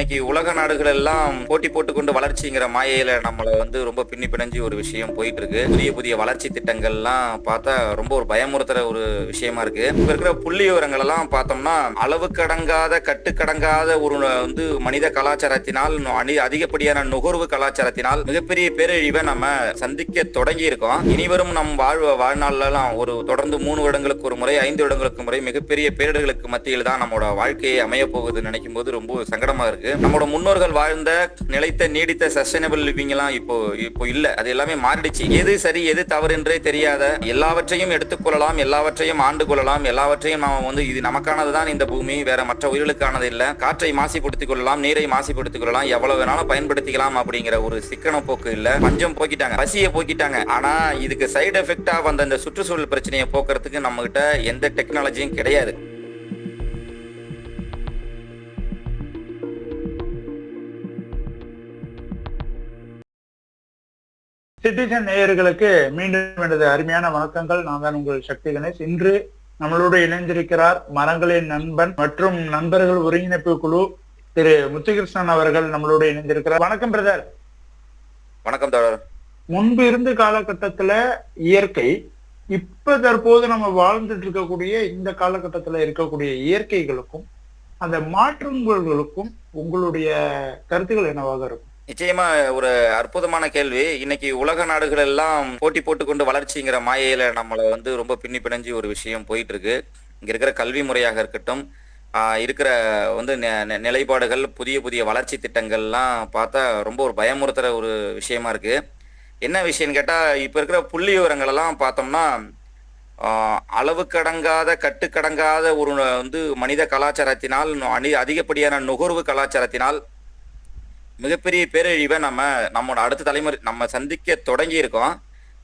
இன்னைக்கு உலக நாடுகள் எல்லாம் போட்டி போட்டுக்கொண்டு வளர்ச்சிங்கிற மாயையில நம்மள ரொம்ப பின்னி பிணைஞ்சு ஒரு விஷயம் போயிட்டு இருக்கு. புதிய புதிய வளர்ச்சி திட்டங்கள்லாம் பார்த்தா ரொம்ப ஒரு பயமுறுத்துற ஒரு விஷயமா இருக்கு. இப்ப இருக்கிற புள்ளி விவரங்கள் எல்லாம் பார்த்தோம்னா அளவுக்கடங்காத கட்டுக்கடங்காத ஒரு மனித கலாச்சாரத்தினால் அதிகப்படியான நுகர்வு கலாச்சாரத்தினால் மிகப்பெரிய பேரழிவை நம்ம சந்திக்க தொடங்கி இருக்கோம். இனி வரும் நம் வாழ்நாள்லாம் ஒரு தொடர்ந்து 3 வருடங்களுக்கு ஒரு முறை 5 வருடங்களுக்கு முறை மிகப்பெரிய பேரிடர்களுக்கு மத்தியில் தான் நம்மளோட வாழ்க்கையை அமைய போகுதுன்னு நினைக்கும் போது ரொம்ப சங்கடமா இருக்கு. நம்மளோட முன்னோர்கள் வாழ்ந்த நிலைத்த நீடித்த சஸ்டைனபிள் லிவிங் எல்லாம் இப்போ இல்ல. அது எல்லாமே மாறிடுச்சு. எது சரி எது தவறு என்றே தெரியாத எல்லாவற்றையும் எடுத்துக்கொள்ளலாம், எல்லாவற்றையும் ஆண்டு கொள்ளலாம், எல்லாவற்றையும் நாம இது நமக்கானதுதான் இந்த பூமி, வேற மற்ற உயிர்களுக்கானது இல்ல. காற்றை மாசுபடுத்திக் கொள்ளலாம், நீரை மாசுபடுத்திக் கொள்ளலாம், எவ்வளவு வேணாலும் பயன்படுத்திக்கலாம் அப்படிங்கிற ஒரு சிக்கன போக்கு இல்ல. பஞ்சம் போக்கிட்டாங்க, பசியை போக்கிட்டாங்க. ஆனா இதுக்கு சைடு எஃபெக்டா வந்த இந்த சுற்றுச்சூழல் பிரச்சனையை போக்குறதுக்கு நம்ம கிட்ட எந்த டெக்னாலஜியும் கிடையாது. சிட்டிசன் நேயர்களுக்கு மீண்டும் எனது அருமையான வணக்கங்கள். நான் தான் உங்கள் சக்தி கணேஷ். இன்று நம்மளோடு இணைந்திருக்கிறார் மரங்களின் நண்பன் மற்றும் நண்பர்கள் ஒருங்கிணைப்பு குழு திரு முத்துகிருஷ்ணன் அவர்கள் நம்மளோடு இணைந்திருக்கிறார். வணக்கம் பிரதர். வணக்கம் தோழர். முன்பு இருந்த காலகட்டத்துல இயற்கை, இப்ப தற்போது நம்ம வாழ்ந்துட்டு இருக்கக்கூடிய இந்த காலகட்டத்துல இருக்கக்கூடிய இயற்கைகளுக்கும் அந்த மாற்றங்களுக்கும் உங்களுடைய கருத்துக்கள் என்னவாக இருக்கும்? நிச்சயமா ஒரு அற்புதமான கேள்வி. இன்னைக்கு உலக நாடுகள் எல்லாம் போட்டி போட்டுக்கொண்டு வளர்ச்சிங்கிற மாயையில நம்மள ரொம்ப பின்னி பிணைஞ்சு ஒரு விஷயம் போயிட்டு இருக்கு. இங்க இருக்கிற கல்வி முறையாக இருக்கட்டும், இருக்கிற நிலைப்பாடுகள், புதிய புதிய வளர்ச்சி திட்டங்கள்லாம் பார்த்தா ரொம்ப ஒரு பயமுறுத்துற ஒரு விஷயமா இருக்கு. என்ன விஷயம்னு கேட்டா, இப்ப இருக்கிற புள்ளி விவரங்கள் எல்லாம் பார்த்தோம்னா அளவுக்கடங்காத கட்டுக்கடங்காத ஒரு மனித கலாச்சாரத்தினால் அதிகப்படியான நுகர்வு கலாச்சாரத்தினால் மிகப்பெரிய பேரழிவை நம்மளோட அடுத்த தலைமுறை நம்ம சந்திக்க தொடங்கி இருக்கோம்.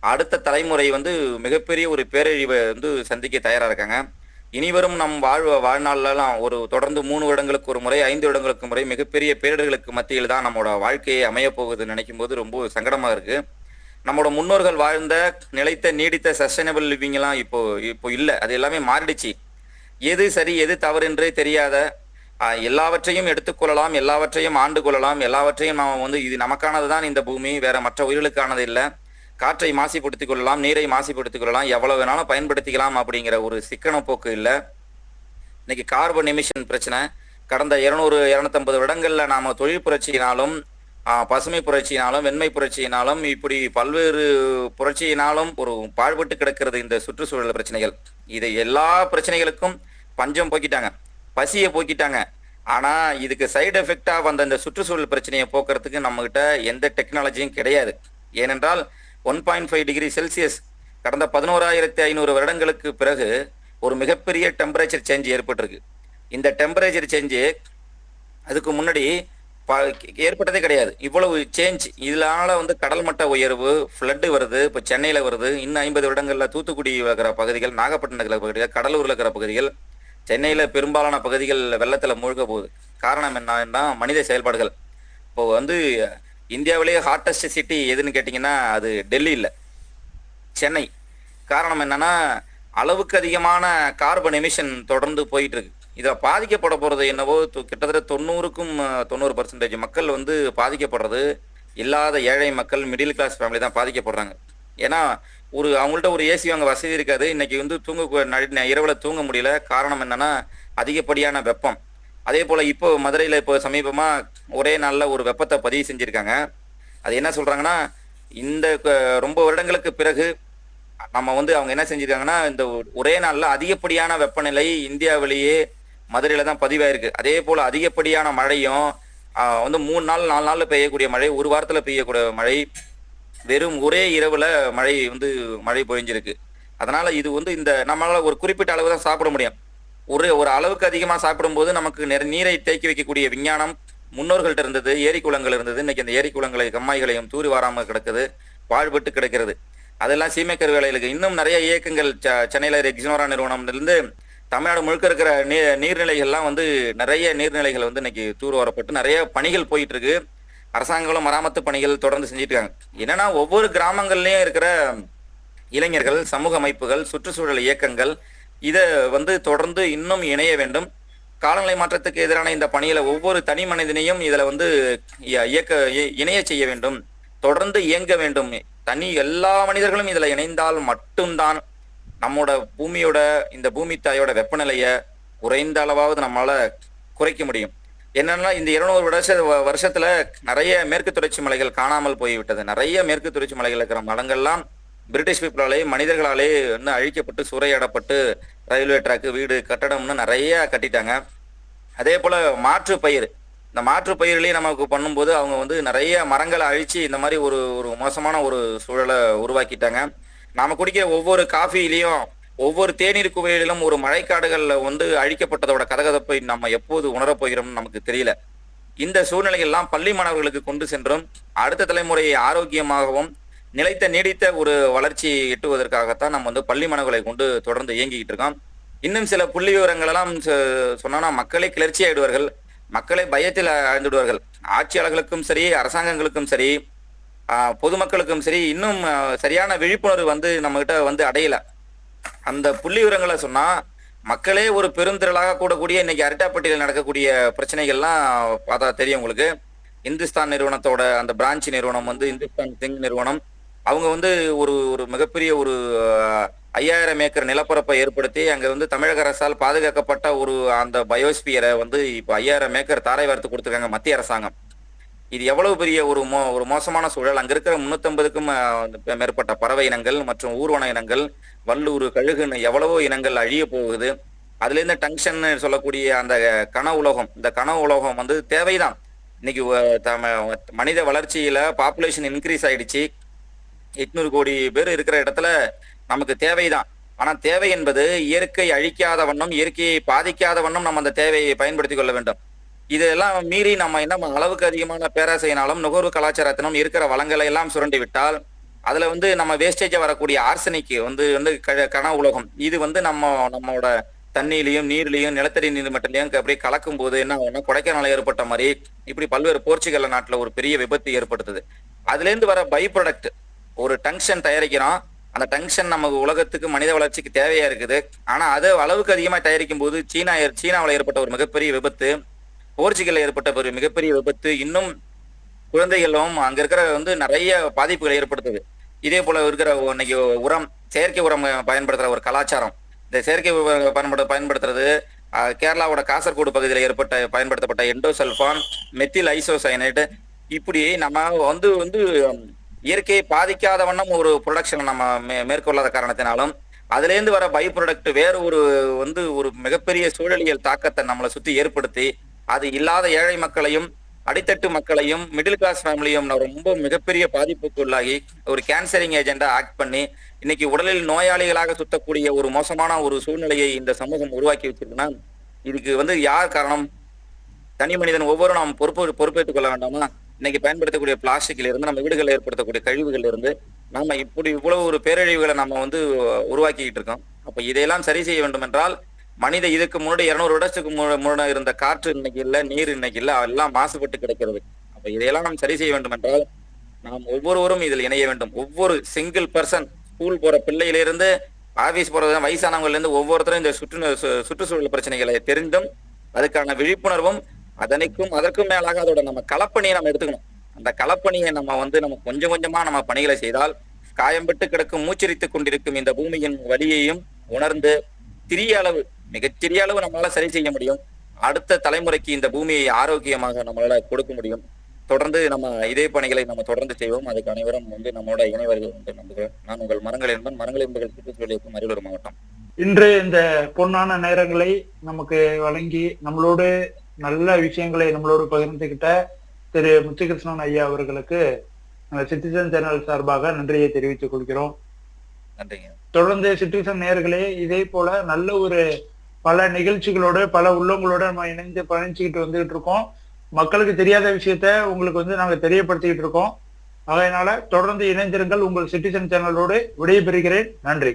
அடுத்த தலைமுறை மிகப்பெரிய ஒரு பேரழிவை சந்திக்க தயாரா இருக்காங்க. இனி வரும் நம் வாழ்நாள்லாம் ஒரு தொடர்ந்து 3 வருடங்களுக்கு ஒரு முறை 5 வருடங்களுக்கு முறை மிகப்பெரிய பேரிடர்களுக்கு மத்தியில் தான் நம்மளோட வாழ்க்கையை அமைய போகுதுன்னு நினைக்கும் போது ரொம்ப சங்கடமா இருக்கு. நம்மளோட முன்னோர்கள் வாழ்ந்த நிலைத்த நீடித்த சஸ்டைனபிள் லிவிங் எல்லாம் இப்போ இல்ல. அது எல்லாமே மாறிடுச்சு. எது சரி எது தவறு என்றே தெரியாத எல்லாவற்றையும் எடுத்துக்கொள்ளலாம், எல்லாவற்றையும் ஆண்டு கொள்ளலாம், எல்லாவற்றையும் நாம இது நமக்கானதுதான் இந்த பூமி, வேற மற்ற உயிர்களுக்கானது இல்ல. காற்றை மாசுபடுத்திக் கொள்ளலாம், நீரை மாசுபடுத்திக் கொள்ளலாம், எவ்வளவு வேணாலும் பயன்படுத்திக்கலாம் அப்படிங்கிற ஒரு சிக்கன போக்கு இல்ல. இன்னைக்கு கார்பன் எமிஷன் பிரச்சனை கடந்த 200-250 வருடங்கள்ல நாம தொழில் புரட்சியினாலும் பசுமை புரட்சியினாலும் வெண்மை புரட்சியினாலும் இப்படி பல்வேறு புரட்சியினாலும் ஒரு பாழ்பட்டு கிடக்கிறது இந்த சுற்றுச்சூழல் பிரச்சனைகள். இது எல்லா பிரச்சனைகளுக்கும் பஞ்சம் போக்கிட்டாங்க, பசியை போக்கிட்டாங்க. ஆனா இதுக்கு சைடு எஃபெக்டா வந்த இந்த சுற்றுச்சூழல் பிரச்சனையை போக்குறதுக்கு நம்ம கிட்ட எந்த டெக்னாலஜியும் கிடையாது. ஏனென்றால் 1.5 டிகிரி செல்சியஸ் கடந்த 11,500 வருடங்களுக்கு பிறகு ஒரு மிகப்பெரிய டெம்பரேச்சர் சேஞ்ச் ஏற்பட்டிருக்கு. இந்த டெம்பரேச்சர் சேஞ்சு அதுக்கு முன்னாடி ஏற்பட்டதே கிடையாது. இவ்வளவு சேஞ்ச். இதனால கடல் மட்ட உயர்வு, ஃப்ளட்டு வருது, இப்போ சென்னையில வருது. இன்னும் 50 வருடங்கள்ல தூத்துக்குடி இருக்கிற பகுதிகள், நாகப்பட்டினத்தில் இருக்கிற பகுதிகள், கடலூர்ல இருக்கிற பகுதிகள், சென்னையில பெரும்பாலான பகுதிகள் வெள்ளத்துல மூழ்க போகுது. காரணம் என்னன்னா மனித செயல்பாடுகள். இப்போ இந்தியாவிலேயே ஹாட்டஸ்ட் சிட்டி எதுன்னு கேட்டிங்கன்னா அது டெல்லி இல்லை, சென்னை. காரணம் என்னன்னா அளவுக்கு அதிகமான கார்பன் எமிஷன் தொடர்ந்து போயிட்டு இருக்கு. இதில் பாதிக்கப்பட போகிறது என்னவோ கிட்டத்தட்ட 90% மக்கள் பாதிக்கப்படுறது இல்லாத ஏழை மக்கள், மிடில் கிளாஸ் ஃபேமிலி தான் பாதிக்கப்படுறாங்க. ஏன்னா அவங்கள்ட்ட ஒரு ஏசி வாங்க வசதி இருக்காது. இன்னைக்கு இரவுல தூங்க முடியல. காரணம் என்னன்னா அதிகப்படியான வெப்பம். அதே போல இப்போ மதுரையில இப்போ சமீபமா ஒரே நாள்ல ஒரு வெப்பத்தை பதிவு செஞ்சிருக்காங்க. அது என்ன சொல்றாங்கன்னா, இந்த ரொம்ப வருடங்களுக்கு பிறகு நம்ம அவங்க என்ன செஞ்சிருக்காங்கன்னா, இந்த ஒரே நாள்ல அதிகப்படியான வெப்பநிலை இந்தியாவிலேயே மதுரையில தான் பதிவாயிருக்கு. அதே போல அதிகப்படியான மழையும் 3 நாள் 4 நாள்ல பெய்யக்கூடிய மழை, ஒரு வாரத்துல பெய்யக்கூடிய மழை, வெறும் ஒரே இரவுல மழை பொழிஞ்சிருக்கு. அதனால இது இந்த நம்மளால ஒரு குறிப்பிட்ட அளவு தான் சாப்பிட முடியும். ஒரு அளவுக்கு அதிகமாக சாப்பிடும்போது நமக்கு நீரை தேக்கி வைக்கக்கூடிய விஞ்ஞானம் முன்னோர்கள்ட்ட இருந்தது. ஏரி குளங்கள் இருந்தது. இன்னைக்கு அந்த ஏரி குளங்களை கம்மாய்களையும் தூரி வாராமல் கிடக்குது, பாழ்பட்டு கிடக்கிறது. அதெல்லாம் சீமைக்கரு வேலைகளுக்கு இன்னும் நிறைய இயக்கங்கள் சென்னையில எக்ஸினோரா நிறுவனம்லேருந்து தமிழ்நாடு முழுக்க இருக்கிற நீர்நிலைகள்லாம் நிறைய நீர்நிலைகள் இன்னைக்கு தூர் வரப்பட்டு நிறைய பணிகள் போயிட்டு இருக்கு. அரசாங்கங்களும் மராமத்து பணிகள் தொடர்ந்து செஞ்சுட்டு இருக்காங்க. என்னன்னா ஒவ்வொரு கிராமங்கள்லயும் இருக்கிற இளைஞர்கள், சமூக அமைப்புகள், சுற்றுச்சூழல் இயக்கங்கள் இதை தொடர்ந்து இன்னும் இணைய வேண்டும். காலநிலை மாற்றத்துக்கு எதிரான இந்த பணியில ஒவ்வொரு தனி மனிதனையும் இதுல வந்து இணைய செய்ய வேண்டும், தொடர்ந்து இயங்க வேண்டும். எல்லா மனிதர்களும் இதுல இணைந்தால் மட்டும்தான் நம்மோட பூமியோட, இந்த பூமி தாயோட வெப்பநிலையை குறைந்த அளவாவது நம்மளால குறைக்க முடியும். என்னன்னா இந்த 200 வருஷத்துல நிறைய மேற்கு தொடர்ச்சி மலைகள் காணாமல் போய்விட்டது. நிறைய மேற்கு தொடர்ச்சி மலைகள் இருக்கிற மரங்கள்லாம் பிரிட்டிஷ் பீப்புளாலே, மனிதர்களாலே இன்னும் அழிக்கப்பட்டு சூறையாடப்பட்டு ரயில்வே ட்ராக்கு, வீடு, கட்டடம்னு நிறைய கட்டிட்டாங்க. அதே போல மாற்று பயிர், இந்த மாற்று பயிர்களையும் நமக்கு பண்ணும்போது அவங்க வந்து நிறைய மரங்களை அழிச்சு இந்த மாதிரி ஒரு ஒரு மோசமான ஒரு சூழலை உருவாக்கிட்டாங்க. நாம குடிக்கிற ஒவ்வொரு காஃபிலையும், ஒவ்வொரு தேநீர் குவையிலும் ஒரு மழைக்காடுகள்ல வந்து அழிக்கப்பட்டதோட கதகதப்பை நம்ம எப்போது உணரப்போகிறோம்னு நமக்கு தெரியல. இந்த சூழ்நிலைகள்லாம் பள்ளி மாணவர்களுக்கு கொண்டு சென்றும் அடுத்த தலைமுறையை ஆரோக்கியமாகவும் நிலைத்த நீடித்த ஒரு வளர்ச்சி எட்டுவதற்காகத்தான் நம்ம வந்து பள்ளி மாணவர்களை கொண்டு தொடர்ந்து இயங்கிக்கிட்டு இருக்கோம். இன்னும் சில புள்ளி விவரங்கள் எல்லாம் சொன்னா மக்களை கிளர்ச்சி ஆயிடுவார்கள், மக்களை பயத்தில் ஆழ்ந்துடுவார்கள். ஆட்சியாளர்களுக்கும் சரி, அரசாங்கங்களுக்கும் சரி, பொதுமக்களுக்கும் சரி, இன்னும் சரியான விழிப்புணர்வு வந்து நம்ம கிட்ட வந்து அடையல. அந்த புள்ளி விவரங்களை சொன்னா மக்களே ஒரு பெருந்திரளாக கூடக்கூடிய இன்னைக்கு அரிட்டாப்பட்டியில் நடக்கக்கூடிய பிரச்சனைகள்லாம் பார்த்தா தெரியும் உங்களுக்கு. இந்துஸ்தான் நிறுவனத்தோட அந்த பிரான்ச் நிறுவனம் வந்து இந்துஸ்தான் சிங் நிறுவனம், அவங்க வந்து ஒரு ஒரு மிகப்பெரிய ஒரு 5000 ஏக்கர் நிலப்பரப்பை ஏற்படுத்தி அங்க வந்து தமிழக அரசால் பாதுகாக்கப்பட்ட ஒரு அந்த பயோஸ்பியரை வந்து இப்போ 5000 ஏக்கர் தாரை வார்த்து கொடுத்துருக்காங்க மத்திய அரசாங்கம். இது எவ்வளவு பெரிய ஒரு மோசமான சூழல். அங்க இருக்கிற 350க்கும் மேற்பட்ட பறவை இனங்கள் மற்றும் ஊர்வன இனங்கள், வல்லூர், கழுகுன்னு எவ்வளவோ இனங்கள் அழிய போகுது. அதுல இருந்து டங்ஷன் சொல்லக்கூடிய அந்த கன உலோகம், இந்த கன உலோகம் வந்து தேவைதான். இன்னைக்கு மனித வளர்ச்சியில பாப்புலேஷன் இன்க்ரீஸ் ஆயிடுச்சு. 800 கோடி பேர் இருக்கிற இடத்துல நமக்கு தேவைதான். ஆனா தேவை என்பது இயற்கை அழிக்காத வண்ணம், இயற்கையை பாதிக்காத வண்ணம் நம்ம அந்த தேவையை பயன்படுத்தி கொள்ள வேண்டும். இதெல்லாம் மீறி நம்ம என்ன அளவுக்கு அதிகமான பேராசையினாலும் நுகர்வு கலாச்சாரத்தினும் இருக்கிற வளங்களை எல்லாம் சுரண்டி விட்டால் அதுல வந்து நம்ம வேஸ்டேஜா வரக்கூடிய ஆர்சனிக்கு வந்து வந்து கன உலோகம் இது வந்து நம்மளோட தண்ணியிலையும், நீர்லையும், நிலத்தடி நீர் மட்டத்திலையும் அப்படியே கலக்கும் போது என்ன ஆகும்னா கொடைக்கானல் ஏற்பட்ட மாதிரி இப்படி பல்வேறு போர்ச்சுகல் நாட்டுல ஒரு பெரிய விபத்து ஏற்படுத்துது. அதுல இருந்து வர பை ப்ராடக்ட் ஒரு டங்ஷன் தயாரிக்கிறோம். அந்த டங்ஷன் நமக்கு உலகத்துக்கு மனித வளர்ச்சிக்கு தேவையா இருக்குது. ஆனா அது அளவுக்கு அதிகமா தயாரிக்கும் போது சீனாவில் ஏற்பட்ட ஒரு மிகப்பெரிய விபத்து, போர்ச்சுகல்ல ஏற்பட்ட ஒரு மிகப்பெரிய விபத்து, இன்னும் குழந்தைகளும் அங்க இருக்கிற வந்து நிறைய பாதிப்புகளை ஏற்படுத்துது. இதே போல இருக்கிற இன்னைக்கு உரம், செயற்கை உரம் பயன்படுத்துற ஒரு கலாச்சாரம், இந்த செயற்கை பயன்படுத்துறது கேரளாவோட காசர்கோடு பகுதியில் பயன்படுத்தப்பட்ட எண்டோசல்ஃபான், மெத்தில் ஐசோசைனேட், இப்படி நம்ம வந்து வந்து இயற்கையை பாதிக்காத வண்ணம் ஒரு ப்ரொடக்ஷன் நம்ம மேற்கொள்ளாத காரணத்தினாலும் அதுல இருந்து வர பை ப்ராடக்ட் வேற ஒரு வந்து ஒரு மிகப்பெரிய சூழலியல் தாக்கத்தை நம்மளை சுத்தி ஏற்படுத்தி அது இல்லாத ஏழை மக்களையும், அடித்தட்டு மக்களையும், மிடில் கிளாஸ் ஃபேமிலியும் ரொம்ப மிகப்பெரிய பாதிப்புக்கு உள்ளாகி ஒரு கேன்சரிங் ஏஜெண்டா ஆக்ட் பண்ணி இன்னைக்கு உடலில் நோயாளிகளாக சுத்தக்கூடிய ஒரு மோசமான ஒரு சூழ்நிலையை இந்த சமூகம் உருவாக்கி வச்சிருக்குன்னா இதுக்கு வந்து யார் காரணம்? தனி மனிதன் ஒவ்வொரு நாம் பொறுப்பேற்றுக் கொள்ள வேண்டாமா? இன்னைக்கு பயன்படுத்தக்கூடிய பிளாஸ்டிக்ல இருந்து, நம்ம வீடுகளில் ஏற்படுத்தக்கூடிய கழிவுகள் இருந்து நம்ம இவ்வளவு ஒரு பேரழிவுகளை நம்ம வந்து உருவாக்கிக்கிட்டு இருக்கோம். அப்ப இதையெல்லாம் சரி செய்ய வேண்டும் என்றால் இதுக்கு முன்னாடி 200 வருடத்துக்கு முன்னாடி இருந்த காற்று இன்னைக்கு இல்லை, நீர் இன்னைக்கு இல்லை, எல்லாம் மாசுபட்டு கிடைக்கிறது. அப்ப இதையெல்லாம் நாம் சரி செய்ய வேண்டும் என்றால் நாம் ஒவ்வொருவரும் இதில் இணைய வேண்டும். ஒவ்வொரு சிங்கிள் பர்சன், ஸ்கூல் போற பிள்ளையிலிருந்து ஆபீஸ் போறது வயசானவங்கல இருந்து ஒவ்வொருத்தரும் இந்த சுற்றுச்சூழல் பிரச்சனைகளை தெரிந்தும் அதுக்கான விழிப்புணர்வும் அதற்கும் மேலாக அதோட நம்ம களப்பணியை நம்ம எடுத்துக்கணும். அந்த களப்பணியை நம்ம கொஞ்சம் கொஞ்சமா நம்ம பணிகளை செய்தால் காயம்பட்டு கிடக்கும், மூச்சரித்துக் கொண்டிருக்கும் இந்த பூமியின் வலியையும் உணர்ந்து மிகச்சிறிய அளவு நம்மளால சரி செய்ய முடியும். அடுத்த தலைமுறைக்கு இந்த பூமியை ஆரோக்கியமாக நம்மளால கொடுக்க முடியும். தொடர்ந்து நம்ம இதே பணிகளை நம்ம தொடர்ந்து செய்வோம். அதுக்கு அனைவரும் வந்து நம்மளோட இணைவர்கள் வந்து நம்புகிறேன். நான் உங்கள் மரங்கள் என்பன் சுற்றுச்சூழல் இருக்கும் அரியலூர் மாவட்டம். இன்று இந்த பொன்னான நேரங்களை நமக்கு வழங்கி நம்மளோடு நல்ல விஷயங்களை நம்மளோடு பகிர்ந்துகிட்ட திரு முத்துகிருஷ்ணன் ஐயா அவர்களுக்கு சிட்டிசன் சேனல் சார்பாக நன்றியை தெரிவித்துக் கொள்கிறோம். நன்றிங்க. தொடர்ந்து சிட்டிசன் நேயர்களே இதே போல நல்ல ஒரு பல நிகழ்ச்சிகளோடு பல உள்ளங்களோட நம்ம இணைந்து பயணிச்சுக்கிட்டு வந்துகிட்டு இருக்கோம். மக்களுக்கு தெரியாத விஷயத்த உங்களுக்கு வந்து நாங்க தெரியப்படுத்திக்கிட்டு இருக்கோம். அதனால தொடர்ந்து இணைந்திருங்கள். உங்கள் சிட்டிசன் சேனலோடு விடைபெறுகிறேன். நன்றி.